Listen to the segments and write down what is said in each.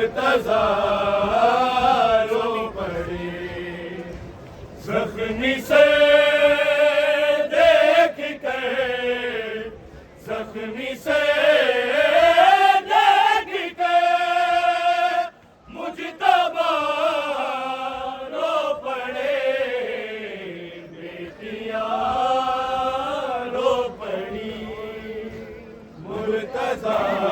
مرتضیٰ رو پڑے زخمی سے دیکھ کر زخمی سے دیکھ کر مجتبیٰ رو پڑے بیٹیاں رو پڑی مرتضیٰ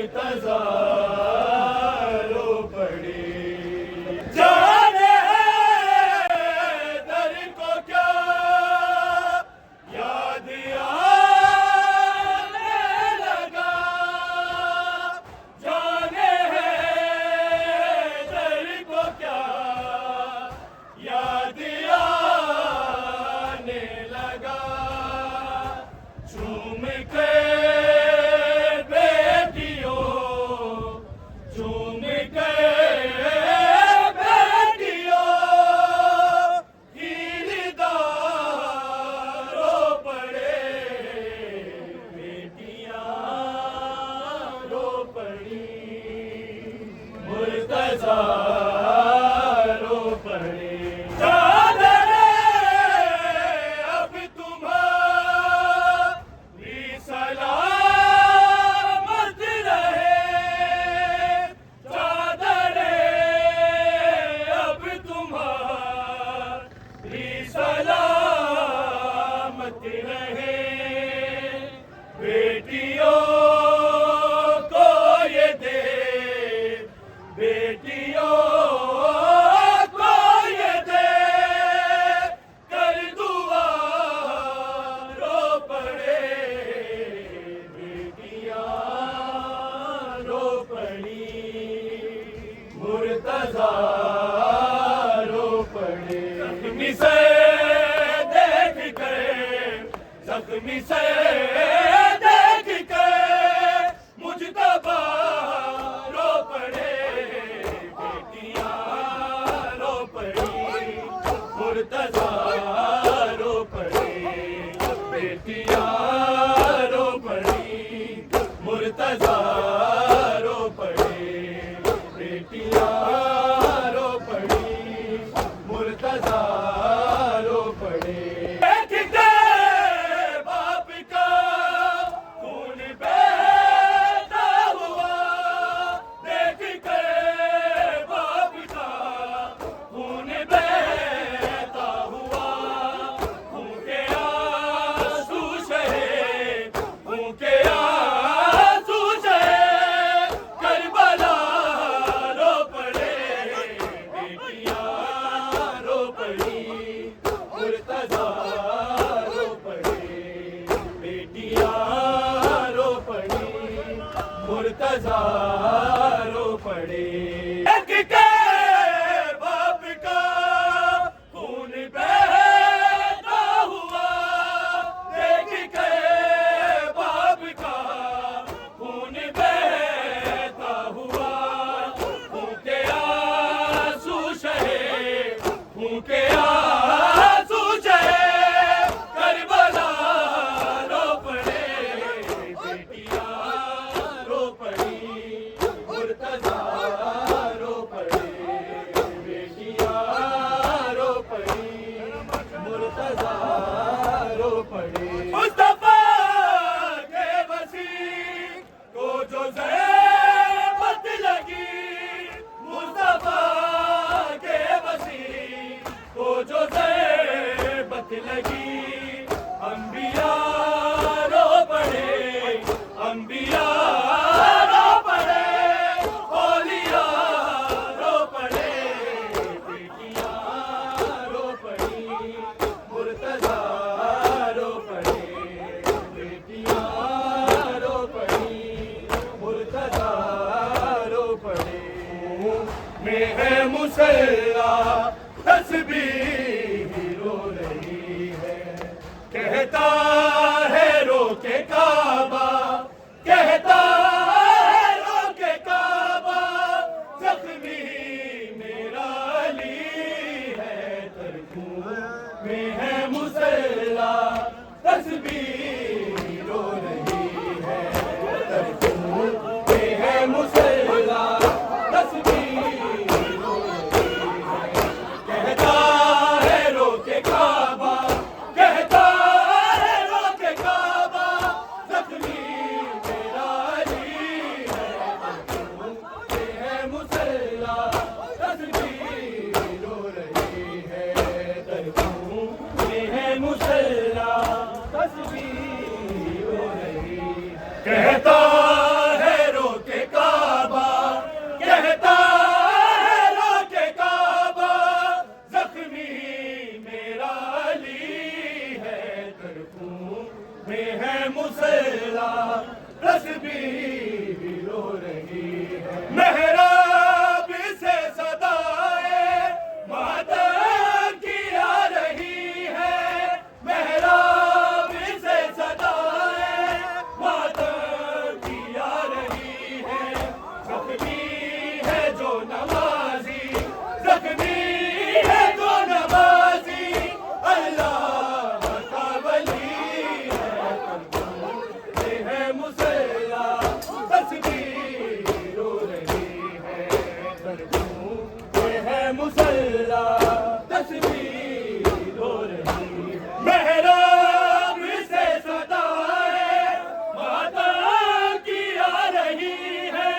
مرتضیٰ رو پڑے جانے در کو کیا یاد آنے لگا جانے در کو کیا یاد آنے لگا چوم کے رو پڑے چادریں اب تمہاری سلامت رہے چادریں اب تمہاری سلامت رہے بیٹیوں کو یہ دے بیٹیوں کو یہ دے کر دعا رو پڑے بیٹیاں رو پڑی مرتضیٰ رو پڑے زخمی سے دیکھ کر زخمی سے دیکھ کر مجتبیٰ رو پڑے مرتضیٰ رو پڑی بیٹیاں رو پڑی مرتضیٰ رو پڑی بیٹیاں رو پڑی مرتضیٰ رو پڑی دیکھ کے باپ کا خون بہتا ہوا دیکھ کے باپ کا خون بہتا مرتضیٰ رو پڑے دیکھ کے باپ کا خون بہتا ہوا دیکھ کے باپ کا خون بہتا ہوا خون کے آنسو شہے خون کے آنسو شہے کربلا رو پڑے بیٹیاں رو پڑی مرتضیٰ رو پڑے میں ہے مسلح تسبیح رو رہی ہے کہتا ہے رو کے کعبہ کہتا ہے رو کے کعبہ زخمی میرا علی ہے ترکوں میں ہے مسلح تسبیح رو رہی ہے ترکوں میں ہے مسلح تسبیح رو رہی ہے کہتا ہے رو کے کعبہ کہتا ہے رو کے کعبہ زخمی میرا علی ہے ترکوں میں ہے مسلح تسبیح رو رہی ہے ترکوں میں ہے مسلح تسبیح رو رہی ہے کہتا ہے رو کے کعبہ کہتا ہے رو کے کعبہ زخمی میرا علی ہے ترکوں میں ہے مسلح تسبیح رو رہی ہے محراب سے صدائے ماتم کی آ رہی ہے محراب سے صدائے ماتم کی آ رہی ہے زخمی ہے جو نمازی زخمی ہے جو نمازی اللہ کا ولی ہے ترکوں میں ہے مسلح تسبیح رو رہی ہے ترکوں میں ہے مسلح تسبیح رو رہی ہے محراب سے صدائے ماتم کی آ رہی ہے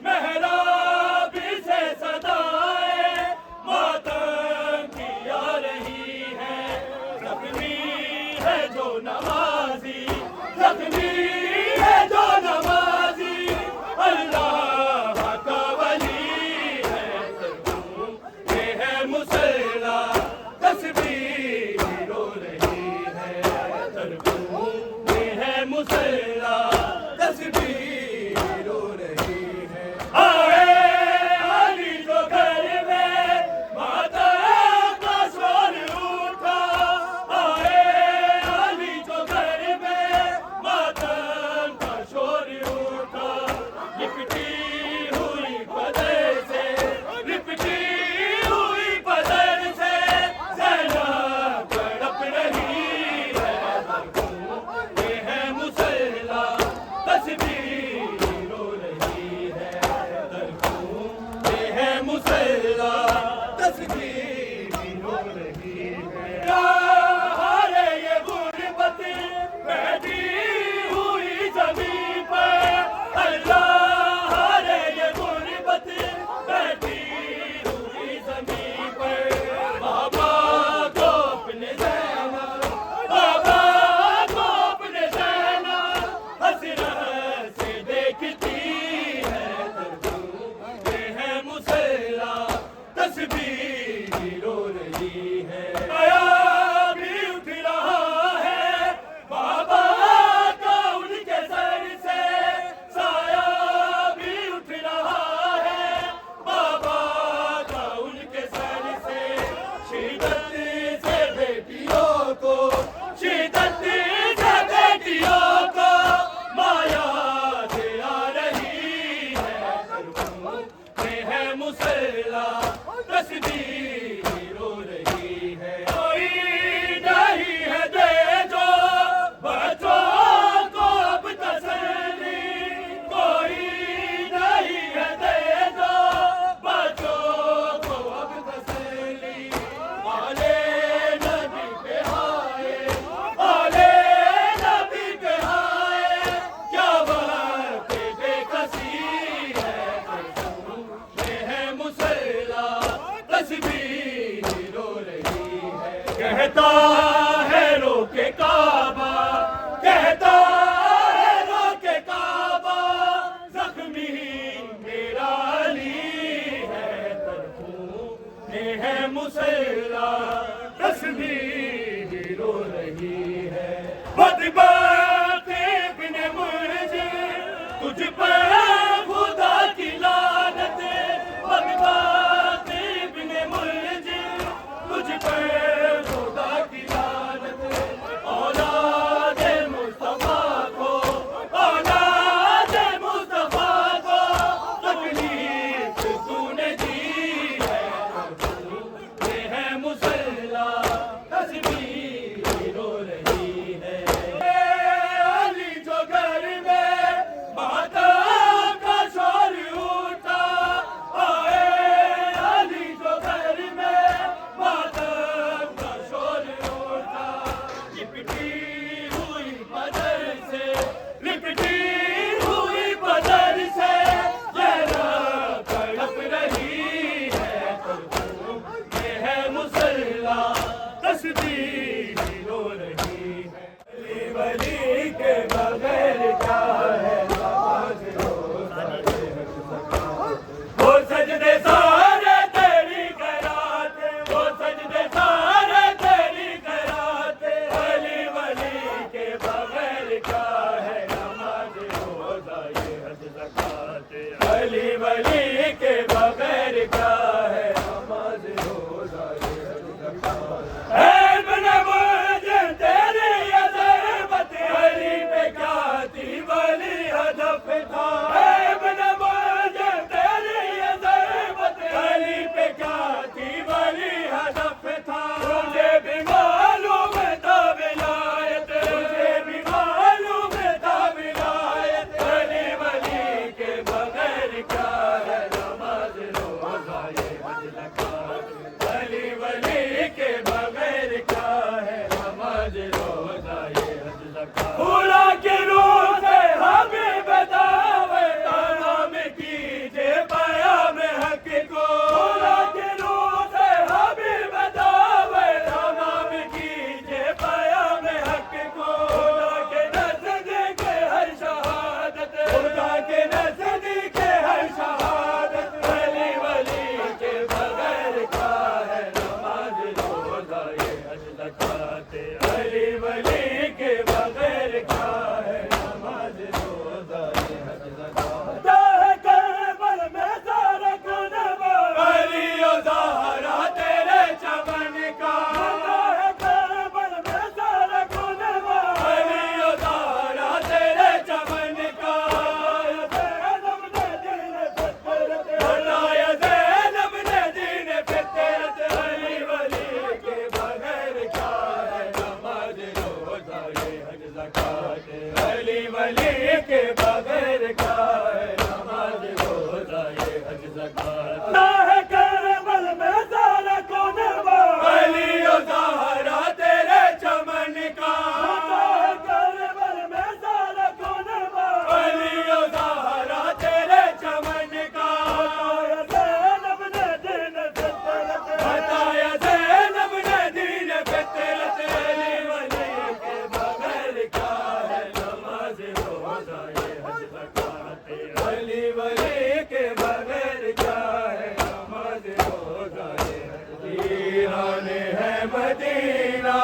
محراب سے صدائے ماتم کی آ رہی ہے زخمی ہے جو نمازی زخمی ہے جو نمازی اللہ کا ولی ہے ترکوں میں ہے مسلح تسبیح رو رہی ہے ترکوں میں ہے مسلح تسبیح رو رہی ہے آئے علی جو گھر میں ماتم کا شور اٹھا آئے علی جو گھر میں ماتم کا شور اٹھا لپٹی ہوئی پدر سے لپٹی ہوئی پدر سے زینب تڑپ رہی ہے ترکوں میں ہے مسلح تسبیح رو رہی ہے ترکوں میں ہے مسلح تسبیح رو رہی ہے ہارے یہ غربت بیٹھی ہوئی زمین پر اللہ ہارے یہ غربت بیٹھی ہوئی زمین پر بابا کو اپنے زینب بابا کو اپنے زینب حسرت سے دیکھتی ہے ترکوں میں ہے مسلح تسبیح رو رہی ہے آیا بھی اٹھ رہا ہے بابا کا ان کے سر سے سایہ بھی اٹھ رہا ہے بابا کا ان کے سر سے شدت سے بیٹیوں کو شدت سے بیٹیوں کو مایا سے آ رہی ہے ترکوں میں ہے مسلح تسبیح رو رہی ہے کوئی نہیں ہے دے جو بچوں کو اب تسلی کوئی نہیں ہے دے جو بچوں کو اب تسلی آلے نبی پہ آئے آلے نبی پہ آئے کیا بات بے کسی ہے ترکوں میں ہے مسلح تسبیح رو رہی ہے کہتا ہے رو کے کعبہ کہتا ہے رو کے کعبہ زخمی میرا علی ہے ترکوں میں ہے مسلح تسبیح رو رہی ہے بدبخت ابن مرجع تجھ پر خدا کی لعنت بدبخت ولی کے بغیر کیا ہے نماز روزہ یہ حج زکات اے ابن ملجم تیری عظمت علی پہ کیا تھی ولی ہدف تھا اے ابن ملجم تیری عظمت علی پہ کیا تھی ولی ہدف تھا تجھے بھی معلوم تھا ولایت تجھے بھی معلوم تھا ولایت علی ولی کے بغیر کیا ہے نماز روزہ یہ حج زکات علی ولی کے بغیر کیا ہے نماز روزہ یہ حج زکات خدا کے روح سے ہمیں بتاوے نام کیجے پیام حق کو خدا کے روح سے ہمیں بتاوے نام کیجے پیام حق کو خدا کے نزدیک ہر شہادت خدا کے نزدیک ہر شہادت علی ولی کے بغیر کیا ہے نماز روزہ یہ حج زکات علی ولی کے بغیر کیا ہے نماز روزہ یہ حج زکات کربل میں سارا کنبہ علی و زہرا تیرے چمن کا کربل میں سارا کنبہ علی و زہرا تیرے چمن کا زینب نے دین فطرت علی ولی کے بغیر کیا ہے نماز روزہ یہ حج زکات علی ولی کے بغیر کیا ہے نماز روزہ یہ حج زکات کربل میں سارا کنبہ علی و زہرا تیرے چمن کا کربل میں سارا کنبہ علی و زہرا تیرے چمن کا زینب نے دین فطرت بتایا زینب نے دین فطرت علی ولی کے بغیر کیا ہے نماز روزہ یہ حج زکات علی ولی کے بغیر کیا ہے نماز روزہ یہ حج ویران ہے مدینہ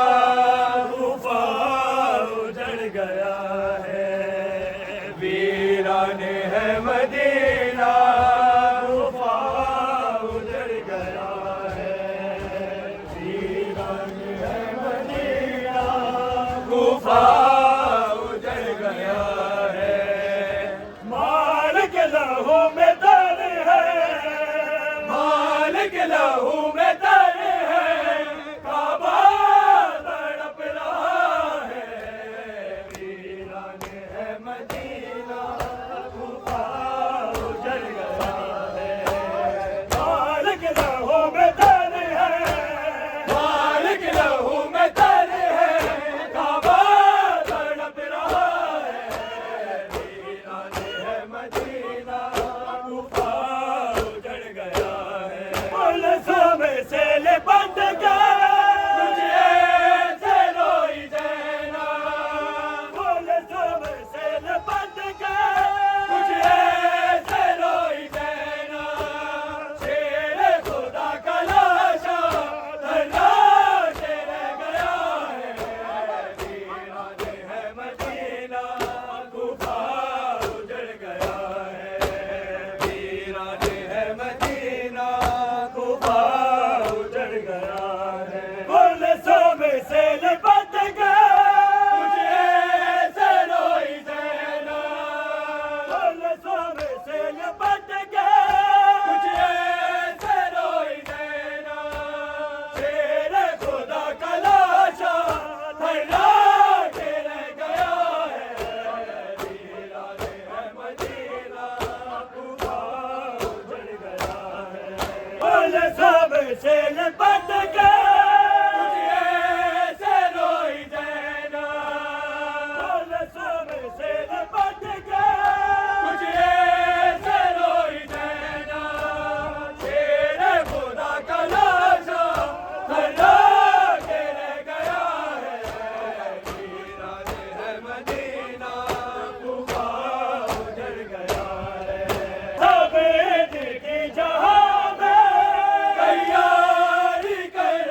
طوفان اجڑ گیا ہے ویران ہے مدینہ طوفان اجڑ گیا ہے ویران ہے مدینہ طوفان اجڑ گیا ہے مال کے لہو میں در ہے مال کے لہو میں در ہے کعبہ تڑپ رہا ہے ویران ہے مدینہ طوفان اجڑ گیا ہے مال کے لہو میں در ہے مال کے لہو میں در ہے کعبہ تڑپ رہا ہے ویران ہے مدینہ طوفان اجڑ گیا ہے پلسوں میں سیل بند گئے مجھے ایسے روئی دینا پلسوں میں سیل بند گئے مجھے ایسے روئی دینا شیر خدا کا لاشا دھرا کے رہ گیا ہے ویران ہے مدینہ طوفان اجڑ گیا ہے ویران ہے مدینہ طوفان اجڑ گیا ہے پلسوں میں سیل بند گئے مجھے ایسے روئی دینا پلسوں میں سیل بند گئے مجھے ایسے روئی دینا شیر خدا کا لاشا دھرا کے رہ گیا ہے ویران ہے مدینہ طوفان اجڑ گیا ہے پلسوں میں سیل بند گئے مجھے ایسے روئی دینا پلسوں میں سیل بند گئے مجھے ایسے روئی دینا شیر خدا کا لاشا دھرا کے رہ گیا ہے ویران ہے مدینہ طوفان اجڑ گیا ہے سب کی جہاں میں تیاری کر